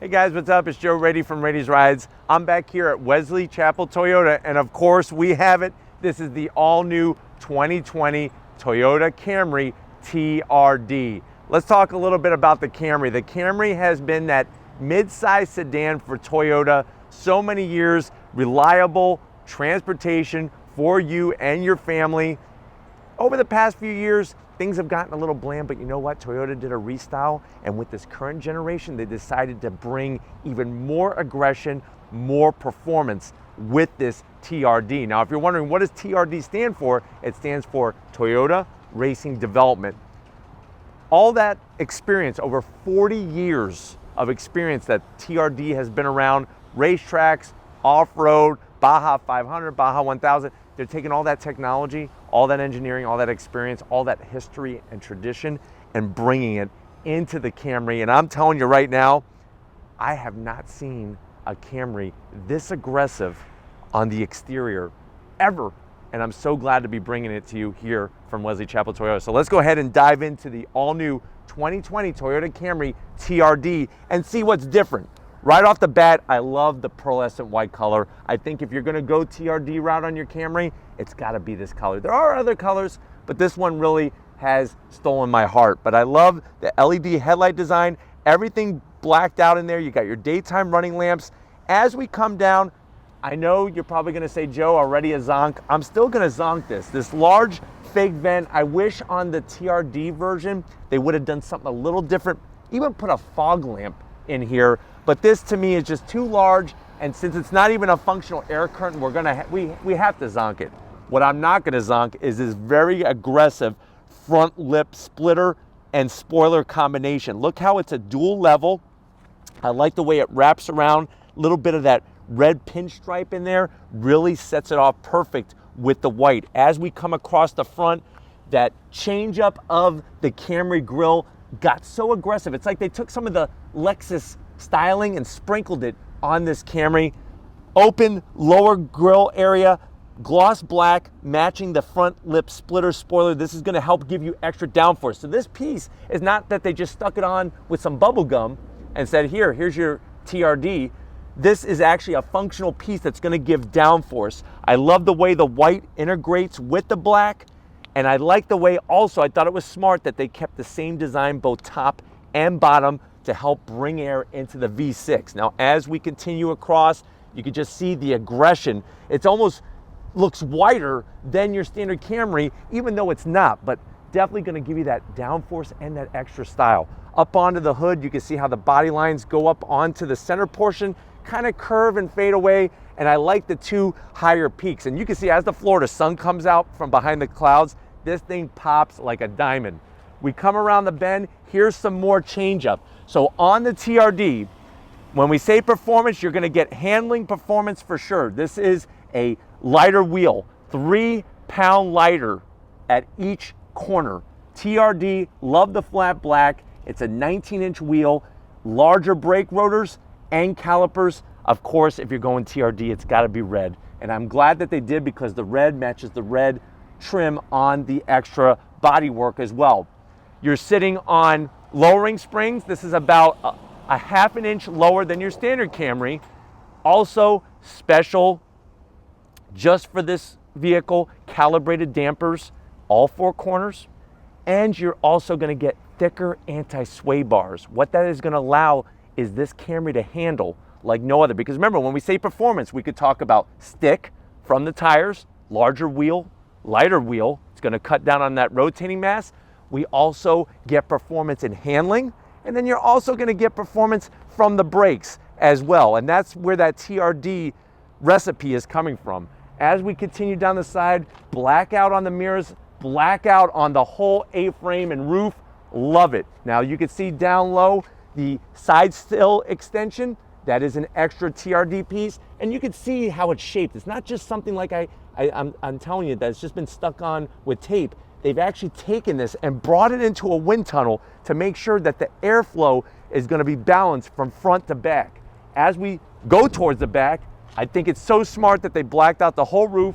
Hey guys, what's up? It's Joe Rady from Rady's Rides. I'm back here at Wesley Chapel Toyota, and of course we have it. This is the all-new 2020 Toyota Camry TRD. Let's talk a little bit about the Camry. The Camry has been that mid-size sedan for Toyota so many years, reliable transportation for you and your family. Over the past few years, things have gotten a little bland, but you know what? Toyota did a restyle, and with this current generation, they decided to bring even more aggression, more performance with this TRD. Now, if you're wondering what does TRD stand for, it stands for Toyota Racing Development. All that experience, over 40 years of experience that TRD has been around, racetracks, off-road, Baja 500, Baja 1000, they're taking all that technology, all that engineering, all that experience, all that history and tradition, and bringing it into the Camry. And I'm telling you right now, I have not seen a Camry this aggressive on the exterior ever. And I'm so glad to be bringing it to you here from Wesley Chapel Toyota. So let's go ahead and dive into the all-new 2020 Toyota Camry TRD and see what's different. Right off the bat, I love the pearlescent white color. I think if you're gonna go TRD route on your Camry, it's gotta be this color. There are other colors, but this one really has stolen my heart. But I love the LED headlight design, everything blacked out in there. You got your daytime running lamps. As we come down, I know you're probably gonna say, Joe, already a zonk. I'm still gonna zonk this large fake vent. I wish on the TRD version, they would have done something a little different, even put a fog lamp in here. But this to me is just too large, and since it's not even a functional air curtain, we have to zonk it. What I'm not gonna zonk is this very aggressive front lip splitter and spoiler combination. Look how it's a dual level. I like the way it wraps around, a little bit of that red pinstripe in there, really sets it off perfect with the white. As we come across the front, that change up of the Camry grille got so aggressive. It's like they took some of the Lexus styling and sprinkled it on this Camry. Open lower grille area, gloss black, matching the front lip splitter spoiler. This is gonna help give you extra downforce. So this piece is not that they just stuck it on with some bubble gum and said, here's your TRD. This is actually a functional piece that's gonna give downforce. I love the way the white integrates with the black, and I like the way also, I thought it was smart that they kept the same design both top and bottom to help bring air into the V6. Now, as we continue across, you can just see the aggression. It almost looks wider than your standard Camry, even though it's not, but definitely gonna give you that downforce and that extra style. Up onto the hood, you can see how the body lines go up onto the center portion, kind of curve and fade away, and I like the two higher peaks. And you can see as the Florida sun comes out from behind the clouds, this thing pops like a diamond. We come around the bend, here's some more change up. So on the TRD, when we say performance, you're gonna get handling performance for sure. This is a lighter wheel, 3 pound lighter at each corner. TRD, love the flat black. It's a 19-inch wheel, larger brake rotors and calipers. Of course, if you're going TRD, it's gotta be red. And I'm glad that they did, because the red matches the red trim on the extra bodywork as well. You're sitting on lowering springs. This is about a ½ inch lower than your standard Camry. Also special, just for this vehicle, calibrated dampers, all 4 corners. And you're also gonna get thicker anti-sway bars. What that is gonna allow is this Camry to handle like no other. Because remember, when we say performance, we could talk about stick from the tires, larger wheel, lighter wheel. It's gonna cut down on that rotating mass. We also get performance in handling, and then you're also gonna get performance from the brakes as well. And that's where that TRD recipe is coming from. As we continue down the side, blackout on the mirrors, blackout on the whole A-frame and roof. Love it. Now you can see down low the side sill extension. That is an extra TRD piece, and you can see how it's shaped. It's not just something like I'm telling you that it's just been stuck on with tape. They've actually taken this and brought it into a wind tunnel to make sure that the airflow is going to be balanced from front to back. As we go towards the back, I think it's so smart that they blacked out the whole roof.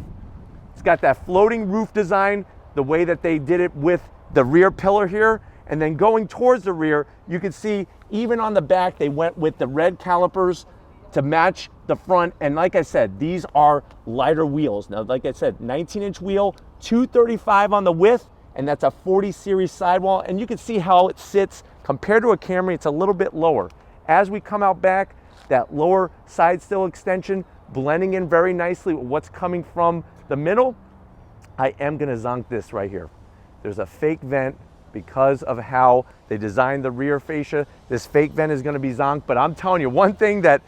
It's got that floating roof design, the way that they did it with the rear pillar here, And then going towards the rear, you can see even on the back, they went with the red calipers to match the front. And like I said, these are lighter wheels. Now, like I said, 19-inch wheel, 235 on the width, and that's a 40 series sidewall. And you can see how it sits compared to a Camry. It's a little bit lower. As we come out back, that lower side still extension blending in very nicely with what's coming from the middle. I am gonna zonk this right here. There's a fake vent because of how they designed the rear fascia. This fake vent is gonna be zonked, but I'm telling you, one thing that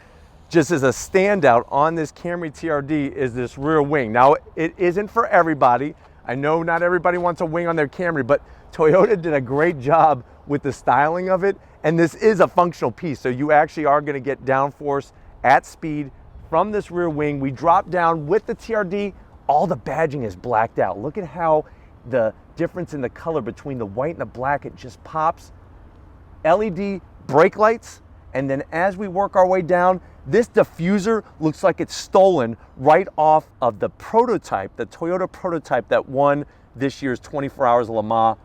just is a standout on this Camry TRD is this rear wing. Now, it isn't for everybody. I know not everybody wants a wing on their Camry, but Toyota did a great job with the styling of it, and this is a functional piece, so you actually are gonna get downforce at speed from this rear wing. We drop down with the TRD, all the badging is blacked out. Look at how the difference in the color between the white and the black, it just pops. LED brake lights, and then as we work our way down, this diffuser looks like it's stolen right off of the prototype, the Toyota prototype that won this year's 24 Hours of Le Mans.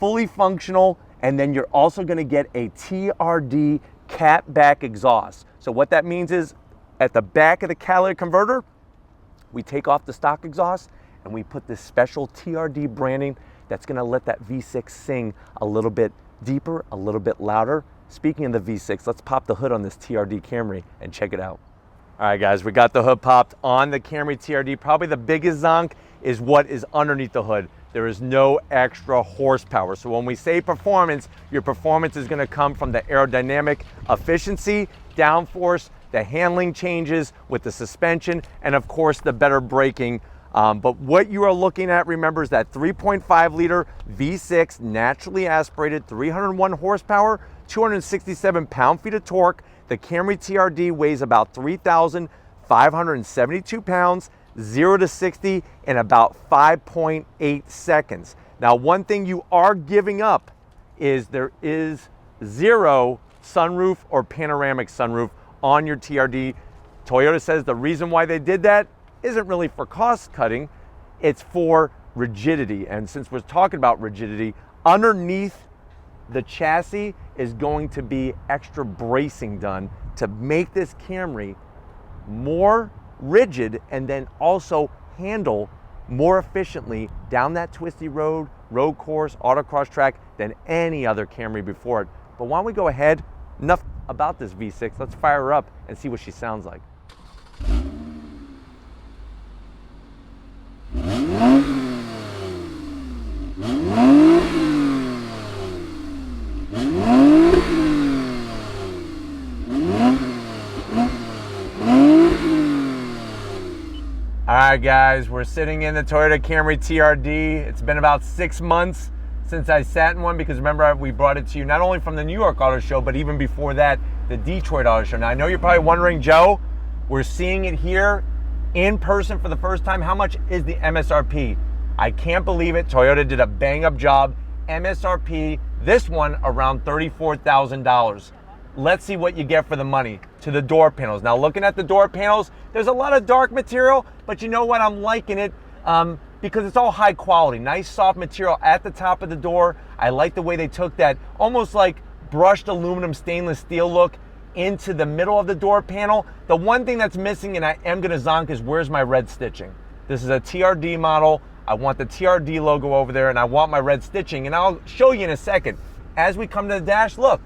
Fully functional, and then you're also gonna get a TRD cat back exhaust. So what that means is at the back of the catalytic converter, we take off the stock exhaust and we put this special TRD branding that's gonna let that V6 sing a little bit deeper, a little bit louder. Speaking of the V6, let's pop the hood on this TRD Camry and check it out. All right, guys, we got the hood popped on the Camry TRD. Probably the biggest zonk is what is underneath the hood. There is no extra horsepower. So when we say performance, your performance is gonna come from the aerodynamic efficiency, downforce, the handling changes with the suspension, and of course the better braking. But what you are looking at, remember, is that 3.5 liter V6 naturally aspirated, 301 horsepower, 267 pound-feet of torque. The Camry TRD weighs about 3,572 pounds, 0 to 60 in about 5.8 seconds. Now, one thing you are giving up is there is zero sunroof or panoramic sunroof on your TRD. Toyota says the reason why they did that isn't really for cost cutting, it's for rigidity. And since we're talking about rigidity, underneath the chassis is going to be extra bracing done to make this Camry more rigid and then also handle more efficiently down that twisty road, road course, autocross track than any other Camry before it. But why don't we go ahead, enough about this V6, let's fire her up and see what she sounds like. All right, guys, we're sitting in the Toyota Camry TRD. It's been about 6 months since I sat in one, because remember, we brought it to you not only from the New York Auto Show, but even before that, the Detroit Auto Show. Now, I know you're probably wondering, Joe, we're seeing it here in person for the first time. How much is the MSRP? I can't believe it. Toyota did a bang-up job. MSRP, this one around $34,000. Let's see what you get for the money. To the door panels. Now, looking at the door panels, there's a lot of dark material, but you know what? I'm liking it because it's all high quality. Nice soft material at the top of the door. I like the way they took that almost like brushed aluminum stainless steel look into the middle of the door panel. The one thing that's missing, and I am gonna zonk, is where's my red stitching? This is a TRD model. I want the TRD logo over there, and I want my red stitching, and I'll show you in a second. As we come to the dash, look,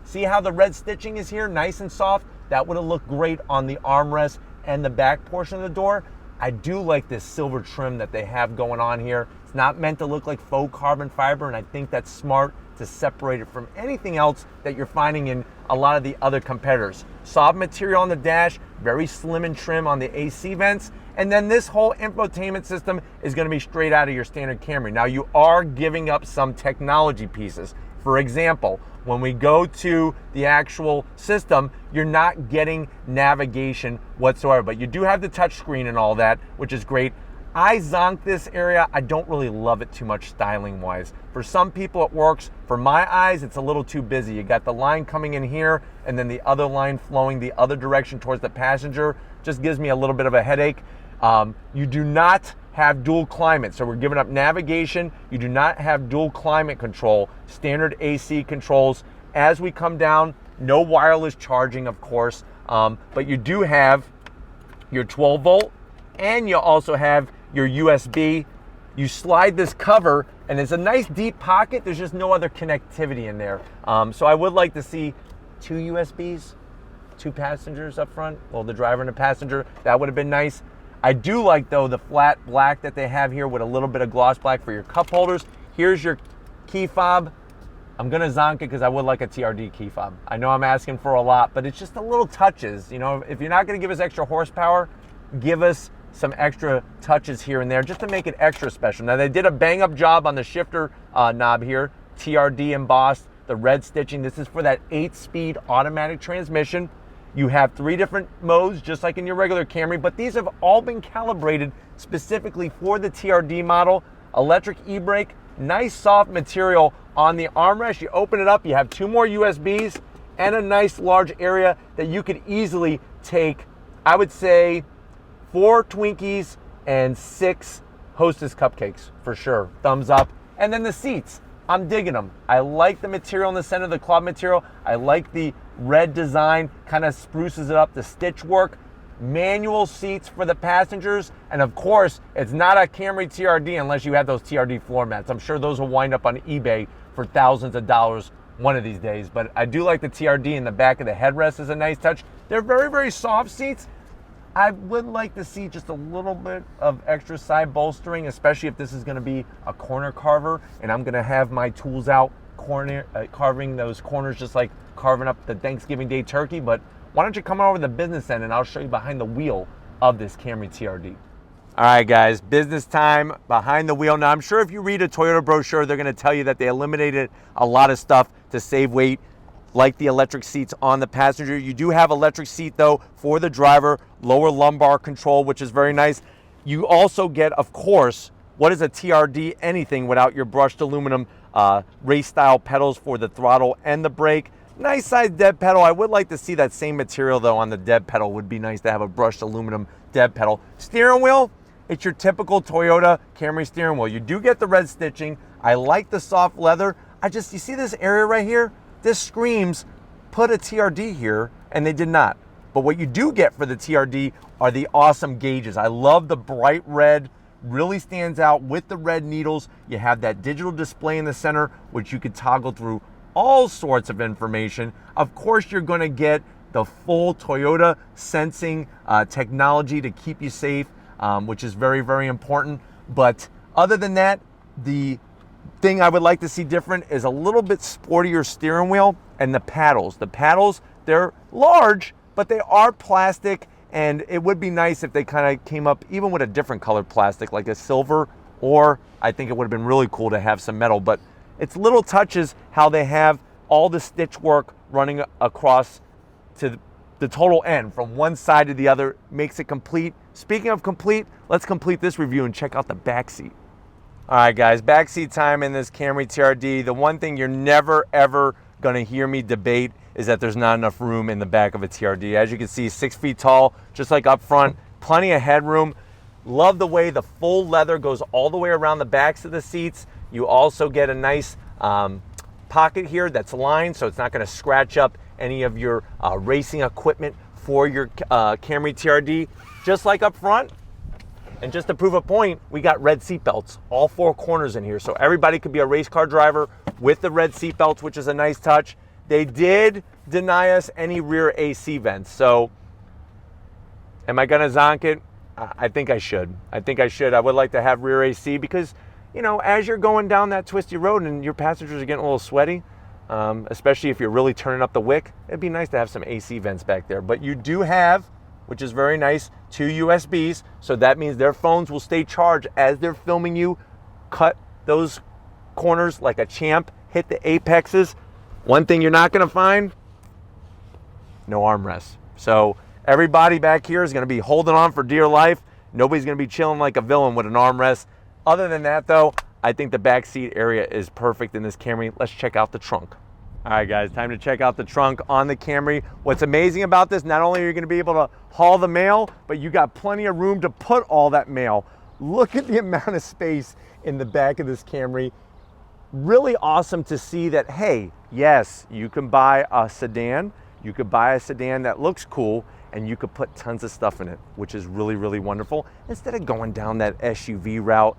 see how the red stitching is here, nice and soft? That would have looked great on the armrest and the back portion of the door. I do like this silver trim that they have going on here. It's not meant to look like faux carbon fiber, and I think that's smart to separate it from anything else that you're finding in a lot of the other competitors. Soft material on the dash, very slim and trim on the AC vents, and then this whole infotainment system is gonna be straight out of your standard Camry. Now, you are giving up some technology pieces. For example, when we go to the actual system, you're not getting navigation whatsoever, but you do have the touch screen and all that, which is great. I zonk this area. I don't really love it too much styling wise. For some people it works. For my eyes, it's a little too busy. You got the line coming in here and then the other line flowing the other direction towards the passenger. Just gives me a little bit of a headache. You do not have dual climate. So we're giving up navigation. You do not have dual climate control, standard AC controls. As we come down, no wireless charging, of course, but you do have your 12 volt and you also have your USB. You slide this cover and it's a nice deep pocket. There's just no other connectivity in there. So I would like to see 2 USBs, 2 passengers up front. Well, the driver and the passenger, that would have been nice. I do like though the flat black that they have here with a little bit of gloss black for your cup holders. Here's your key fob. I'm gonna zonk it because I would like a TRD key fob. I know I'm asking for a lot, but it's just the little touches. You know, if you're not gonna give us extra horsepower, give us some extra touches here and there just to make it extra special. Now they did a bang up job on the shifter knob here, TRD embossed, the red stitching. This is for that 8-speed automatic transmission. You have 3 different modes, just like in your regular Camry, but these have all been calibrated specifically for the TRD model. Electric e-brake, nice soft material on the armrest. You open it up, you have 2 more USBs and a nice large area that you could easily take, I would say, 4 Twinkies and 6 Hostess cupcakes for sure. Thumbs up. And then the seats, I'm digging them. I like the material in the center, the cloth material. I like the red design, kind of spruces it up, the stitch work. Manual seats for the passengers, and of course it's not a Camry TRD unless you have those TRD floor mats. I'm sure those will wind up on eBay for thousands of dollars one of these days, but I do like the TRD in the back of the headrest is a nice touch. They're very, very soft seats. I would like to see just a little bit of extra side bolstering, especially if this is going to be a corner carver and I'm going to have my tools out carving those corners just like carving up the Thanksgiving Day turkey. But why don't you come over to the business end and I'll show you behind the wheel of this Camry TRD. All right, guys, business time behind the wheel. Now, I'm sure if you read a Toyota brochure, they're going to tell you that they eliminated a lot of stuff to save weight, like the electric seats on the passenger. You do have electric seat, though, for the driver, lower lumbar control, which is very nice. You also get, of course, what is a TRD? Anything without your brushed aluminum race-style pedals for the throttle and the brake. Nice size dead pedal. I would like to see that same material though on the dead pedal. Would be nice to have a brushed aluminum dead pedal. Steering wheel, it's your typical Toyota Camry steering wheel. You do get the red stitching. I like the soft leather. You see this area right here? This screams, put a TRD here, and they did not. But what you do get for the TRD are the awesome gauges. I love the bright red, really stands out with the red needles. You have that digital display in the center, which you could toggle through all sorts of information. Of course, you're going to get the full Toyota sensing technology to keep you safe, which is very, very important. But other than that, the thing I would like to see different is a little bit sportier steering wheel and the paddles. The paddles, they're large, but they are plastic, and it would be nice if they kind of came up even with a different colored plastic, like a silver, or I think it would have been really cool to have some metal. But it's little touches how they have all the stitch work running across to the total end from one side to the other, makes it complete. Speaking of complete, let's complete this review and check out the back seat. All right, guys, backseat time in this Camry TRD. The one thing you're never, ever gonna hear me debate is that there's not enough room in the back of a TRD. As you can see, 6 feet tall, just like up front, plenty of headroom. Love the way the full leather goes all the way around the backs of the seats. You also get a nice pocket here that's lined, so it's not gonna scratch up any of your racing equipment for your Camry TRD. Just like up front, and just to prove a point, we got red seat belts, all 4 corners in here. So everybody could be a race car driver with the red seat belts, which is a nice touch. They did deny us any rear AC vents. So am I gonna zonk it? I think I should. I would like to have rear AC because, you know, as you're going down that twisty road and your passengers are getting a little sweaty, especially if you're really turning up the wick, it'd be nice to have some AC vents back there. But you do have, which is very nice, 2 USBs. So that means their phones will stay charged as they're filming you. Cut those corners like a champ, hit the apexes. One thing you're not gonna find, no armrests. So everybody back here is gonna be holding on for dear life. Nobody's gonna be chilling like a villain with an armrest. Other than that though, I think the back seat area is perfect in this Camry. Let's check out the trunk. All right, guys, time to check out the trunk on the Camry. What's amazing about this, not only are you gonna be able to haul the mail, but you got plenty of room to put all that mail. Look at the amount of space in the back of this Camry. Really awesome to see that, hey, yes, you can buy a sedan. You could buy a sedan that looks cool and you could put tons of stuff in it, which is really, really wonderful. Instead of going down that SUV route,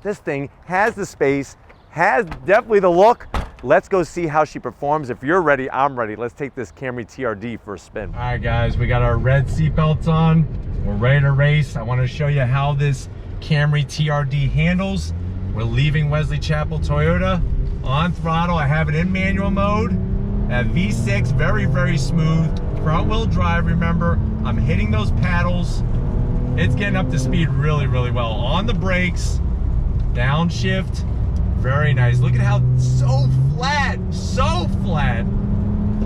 this thing has the space, has definitely the look. Let's go see how she performs. If you're ready, I'm ready. Let's take this Camry TRD for a spin. All right, guys, we got our red seat belts on. We're ready to race. I want to show you how this Camry TRD handles. We're leaving Wesley Chapel Toyota on throttle. I have it in manual mode at V6, very, very smooth. Front wheel drive, remember, I'm hitting those paddles. It's getting up to speed really, really well. On the brakes, downshift, very nice. Look at how so flat, so flat.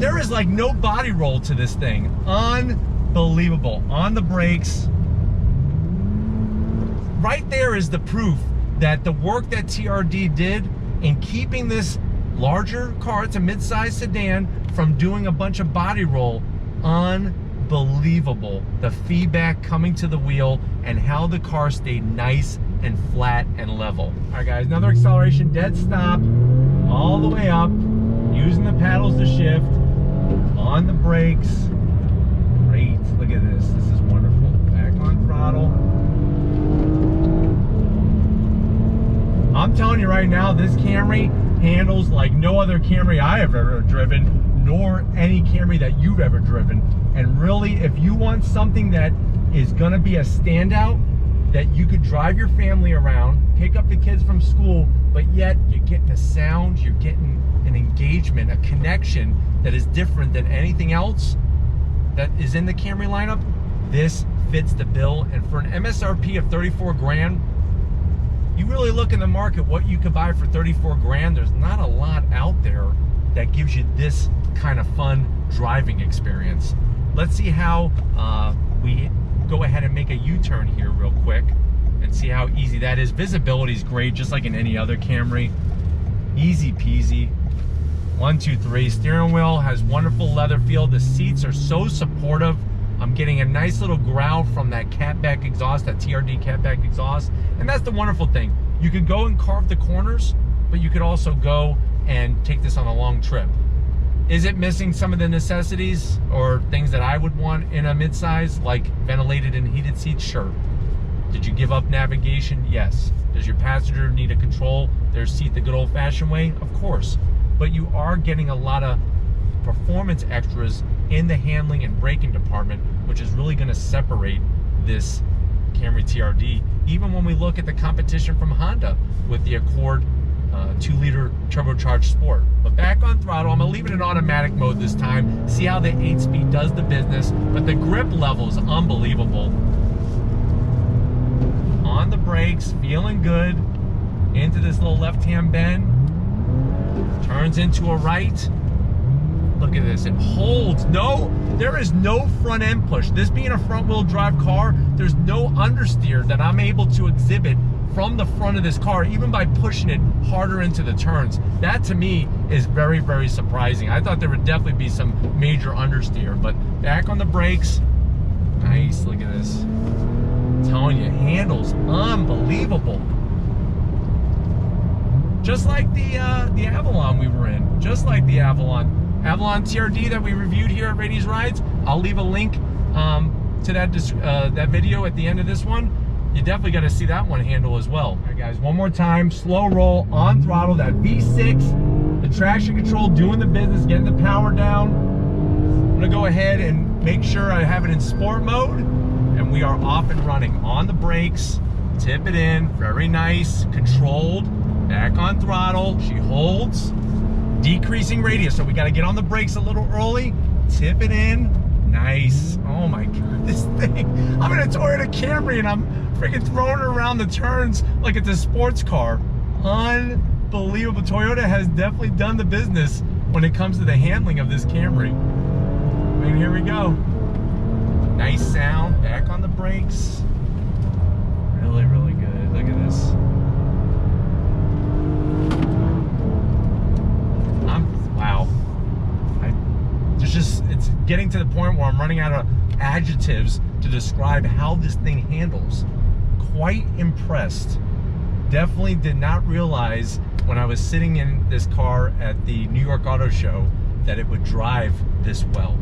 There is like no body roll to this thing. Unbelievable. On the brakes, right there is the proof that the work that TRD did in keeping this larger car, it's a mid-size sedan, from doing a bunch of body roll. Unbelievable. The feedback coming to the wheel and how the car stayed nice and flat and level. All right, guys, another acceleration, dead stop, all the way up, using the paddles to shift, on the brakes. Great, look at this. This is wonderful. Back on throttle. I'm telling you right now, this Camry handles like no other Camry I have ever driven, nor any Camry that you've ever driven. And really, if you want something that is gonna be a standout, that you could drive your family around, pick up the kids from school, but yet you're getting a sound, you're getting an engagement, a connection that is different than anything else that is in the Camry lineup, this fits the bill. And for an MSRP of 34 grand, you really look in the market what you could buy for 34 grand. There's not a lot out there that gives you this kind of fun driving experience. Let's see how we go ahead and make a U-turn here real quick and see how easy that is. Visibility is great, just like in any other Camry. Easy peasy. 1, 2, 3. Steering wheel has wonderful leather feel. The seats are so supportive. I'm getting a nice little growl from that catback exhaust, that TRD catback exhaust. And that's the wonderful thing. You could go and carve the corners, but you could also go and take this on a long trip. Is it missing some of the necessities or things that I would want in a midsize, like ventilated and heated seats? Sure. Did you give up navigation? Yes. Does your passenger need to control their seat the good old-fashioned way? Of course. But you are getting a lot of performance extras in the handling and braking department, which is really going to separate this Camry TRD. Even when we look at the competition from Honda with the Accord 2-liter turbocharged Sport. But back on throttle, I'm gonna leave it in automatic mode this time, see how the 8-speed does the business, but the grip level is unbelievable. On the brakes, feeling good, into this little left-hand bend, turns into a right. Look at this, it holds. No, there is no front end push. This being a front wheel drive car, there's no understeer that I'm able to exhibit from the front of this car, even by pushing it harder into the turns. That to me is very, very surprising. I thought there would definitely be some major understeer, but back on the brakes, nice, look at this. I'm telling you, handles unbelievable. Just like the Avalon we were in, just like the Avalon TRD that we reviewed here at Rady's Rides. I'll leave a link to that video at the end of this one. You definitely got to see that one handle as well. All right, guys, one more time, slow roll on throttle, that V6, the traction control doing the business, getting the power down. I'm gonna go ahead and make sure I have it in sport mode, and we are off and running. On the brakes, tip it in, very nice, controlled, back on throttle, she holds, decreasing radius, so we got to get on the brakes a little early, tip it in, nice. Oh my God, this thing, I'm in a Toyota Camry and I'm freaking throwing it around the turns like it's a sports car. Unbelievable. Toyota has definitely done the business when it comes to the handling of this Camry. And here we go. Nice sound, back on the brakes. Really, really good. Look at this. Wow. It's getting to the point where I'm running out of adjectives to describe how this thing handles. quite impressed. Definitely did not realize when I was sitting in this car at the New York Auto Show that it would drive this well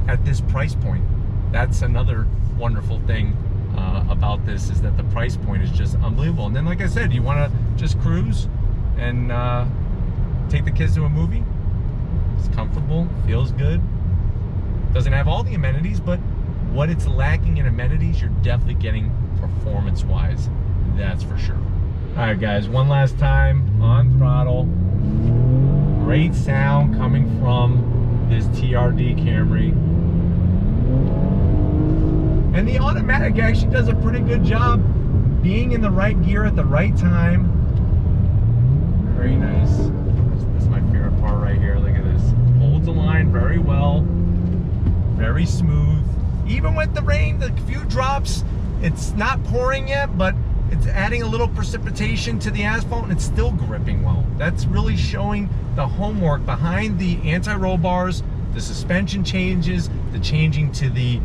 at this price point. That's another wonderful thing about this, is that the price point is just unbelievable. And then, like I said, you want to just cruise and take the kids to a movie. It's comfortable, feels good. Doesn't have all the amenities, but what it's lacking in amenities, you're definitely getting performance-wise. That's for sure. All right, guys, one last time on throttle. Great sound coming from this TRD Camry. And the automatic actually does a pretty good job being in the right gear at the right time. Very nice. This is my favorite part right here. Look at this. Holds the line very well. Very smooth. Even with the rain, the few drops, it's not pouring yet, but it's adding a little precipitation to the asphalt and it's still gripping well. That's really showing the homework behind the anti-roll bars, the suspension changes, the changing to the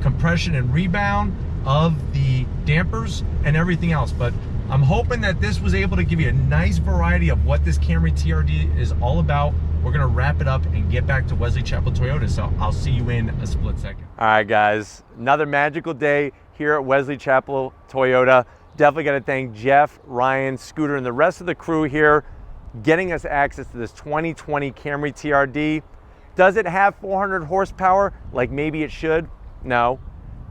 compression and rebound of the dampers and everything else. But I'm hoping that this was able to give you a nice variety of what this Camry TRD is all about. We're gonna wrap it up and get back to Wesley Chapel Toyota, so I'll see you in a split second. All right, guys, another magical day here at Wesley Chapel Toyota. Definitely gotta thank Jeff, Ryan, Scooter, and the rest of the crew here getting us access to this 2020 Camry TRD. Does it have 400 horsepower like maybe it should? No.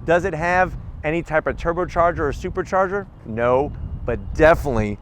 Does it have any type of turbocharger or supercharger? No, but definitely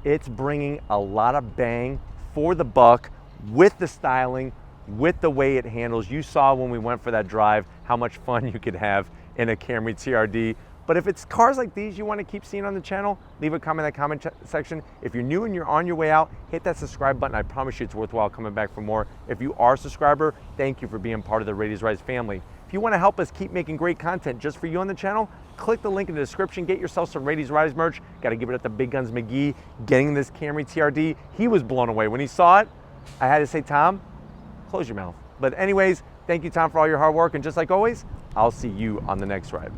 it's bringing a lot of bang for the buck with the styling, with the way it handles. You saw when we went for that drive how much fun you could have in a Camry TRD. But if it's cars like these you want to keep seeing on the channel, leave a comment in the comment section. If you're new and you're on your way out, hit that subscribe button. I promise you it's worthwhile coming back for more. If you are a subscriber, thank you for being part of the Ladies Rise family. If you want to help us keep making great content just for you on the channel, click the link in the description. Get yourself some Ladies Rise merch. Got to give it up to Big Guns McGee getting this Camry TRD. He was blown away when he saw it. I had to say, Tom, close your mouth. But anyways, thank you, Tom, for all your hard work. And just like always, I'll see you on the next ride.